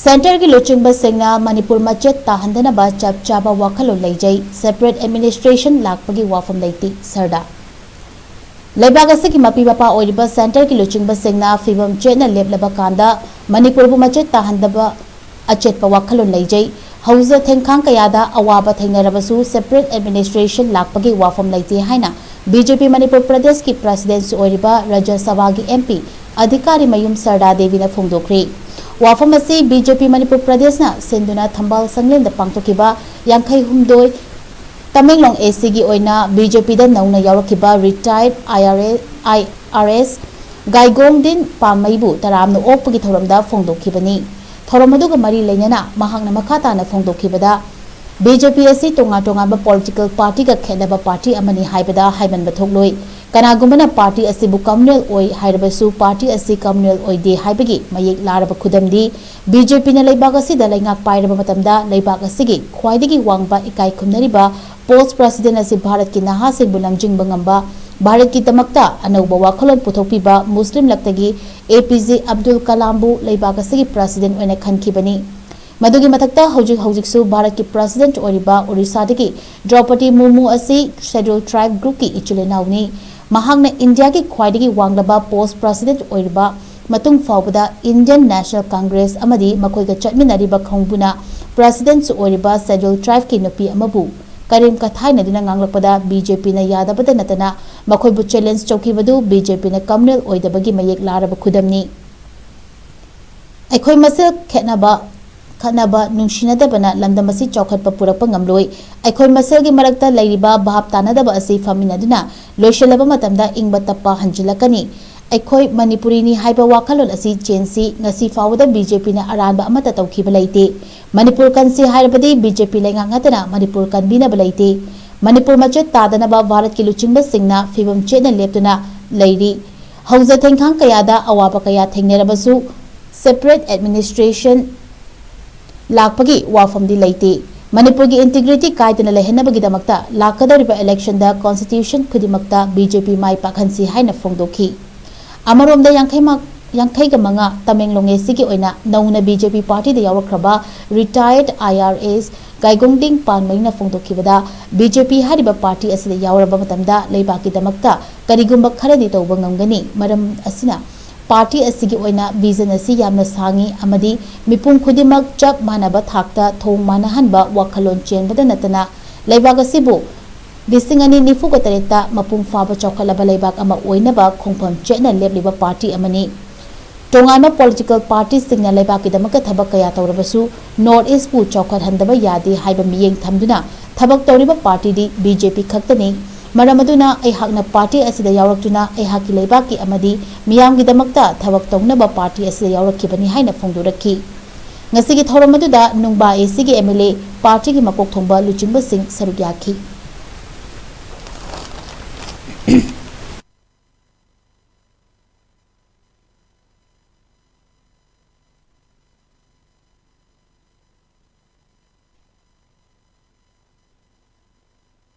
centre की लुचिंग सिंगना मणिपुर मचेत ताहंदनबा चप चाबा वाखलो लेजै separate administration लाकपगी वाफम लेती सरदा लेबाग की मपी मपा ओरिबा सेंटर की लुचिंग सिंगना फिबम चेना लेबलबा कांदा मणिपुर बु मचेत ताहंदबा अचेतपा वाखलो लेजै हौजा थेंखांग कयादा अवाबा थेंगनरबसु सेपरेट एडमिनिस्ट्रेशन लाकपगी वाफम लेती हाइना बीजेपी मणिपुर प्रदेश की प्रेसिडेंट ओरिबा राज्य सभा की एमपी अधिकारी मयूम सरदा देवी ने फोंदोख्री वाफम असी बीजेपी मणिपुर प्रदेश ना सिंधुना थंबाल संगलेंद पांगतोकिबा यांखै हुमदोय तमेंगलोंग एसी की ओइना बीजेपी दा नौना यावरकिबा रिटायर्ड आईआरएस गाइगोंग दिन पामैबु तरामनो ओकपगी थौरमदा फोंदोखिबनी थौरम अदुगा मरी लेनना महांगना मखाताना फोंदोखिबदा बीजेपी असी तोंगा तोंगाबा पॉलिटिकल पार्टी का खेनबा पार्टी अमनी हाइबदा हाइबन बथोगलोय कनागुमना पार्टी असिबु कम्युनल ओय हाइरबसु पार्टी असी कम्युनल ओयदे हाइबगी मयेक लारब खुदमदी बीजेपी ना लेबाग असिदा लेंगाक पाइरब मतमदा लेबाग असिगी ख्वाइदगी वांगबा इकाई खुमनरिबा पोस्ट प्रेसिडेंट असी भारत की नहा से बुलमजिंग बंगंबा भारत की तमक्ता अनौबा वाखलोन पुथोकपिबा मुस्लिम लक्तगी एपीजे अब्दुल कलामबु लेबाग असिगी प्रेसिडेंट ओयना खनखिबनी मधुगी मथक्ता हौजिक भारत की प्रेसिडेंट ओरिबा ओडिशा द्रौपदी मुर्मू असी शेड्यूल ट्राइब ग्रुप की इचुलेनाउनी महांगना इंडिया की ख्वाइदगी वांगलबा पोस्ट प्रेसिडेंट ओरिबा मतुंग फाउबदा इंडियन नेशनल कांग्रेस अमदी मखोइगा चटमिनारिबा खंगबुना प्रेसिडेंट ओरिबा शेड्यूल ट्राइब की नुपी अमबु करीम कथाइनदुना nganglakpada बीजेपी ना यादबदा नतना मखोइबु चैलेंज चौकीबदु बीजेपी ना कम्युनल ओइदबगी मयेक लारब खुदमनी अखोइ मसेल खनबा नुंसिनदबना लमदमसी चौखटप पुरकप ngamloi अखोइ मसेल की मरकता लैरिबा भाप तानदबा असी फमिनदुना लोइशलबा मतमदा इंगबा तप्पा हंजिलकनी अखोइ मणिपुरीनी हाइबा वाखलोन असी चेंसी ngasi फावदा बीजेपी ना अरानबा अमता तौखिबा लैते मणिपुर कंसी हाइरबदी बीजेपी लेंगांगतना मणिपुर कनबिनबा लैते मणिपुर मचेत तादनबा भारत की लुचिंबा सिंगना फिबम चेना लेपतुना लैरी हौजा थेंखांग कयादा अवाबा कया थेंगनेरबसु सेपरेट एडमिनिस्ट्रेशन लाकपगी वाफमदी लैते मणिपुर की इंटीग्रिटी कायदना लेहनबगीदमक्ता लाकदरिबा इलेक्शन दा कॉन्स्टिट्यूशन खुदिमक्ता बीजेपी माई पाखनसी हाइना फोंदोखी अमरोमदा यांखैगा मंगा तमेंगलोंग एसी की ओइना नौना बीजेपी पार्टी दा यावरख्रबा रिटायर्ड आईआरएस गाइगोंगडिंग पानमैना फोंदोखिबदा बीजेपी हारिबा पार्टी असिदा यावरबा मतमदा लेबाकीदमक्ता करिगुंबा खरदी तौबा ngamgani मरम असिना पार्टी असिगी ओइना विजन असी यामना सांगी अमदी मिपुंग खुदिमक चप मानबा थाकता थोंग मानहनबा वाखलोन चेनबदा नतना लेबाग असिबु लिसिंगनी निफुगा तरेता मपुंग फाबा चौखलबा लेबाग अमा ओइनबा खोंफम चेना लेबलिबा पार्टी अमनी तोंगाना पॉलिटिकल पार्टी सिंगना लेबाकीदमक थबक कया तौरबसु नॉर्थ ईस्ट पु चौखत हंदबा यादे हाइबा मियेंग थमदुना थबक तौरिबा पार्टी दी बीजेपी खक्तनी मरमदुना ऐहाकना पार्टी असिदा यावरक्तुना ऐहाकी लेबाकी अमदी मियामगीदमक्ता थबक तौनबा पार्टी असिदा यावरक्खिबनी हाइना फोंदोरक्खी ngasi gi thoramadu da nungba ac gi mla party gi makok thongba luchingba sing saruk yakhi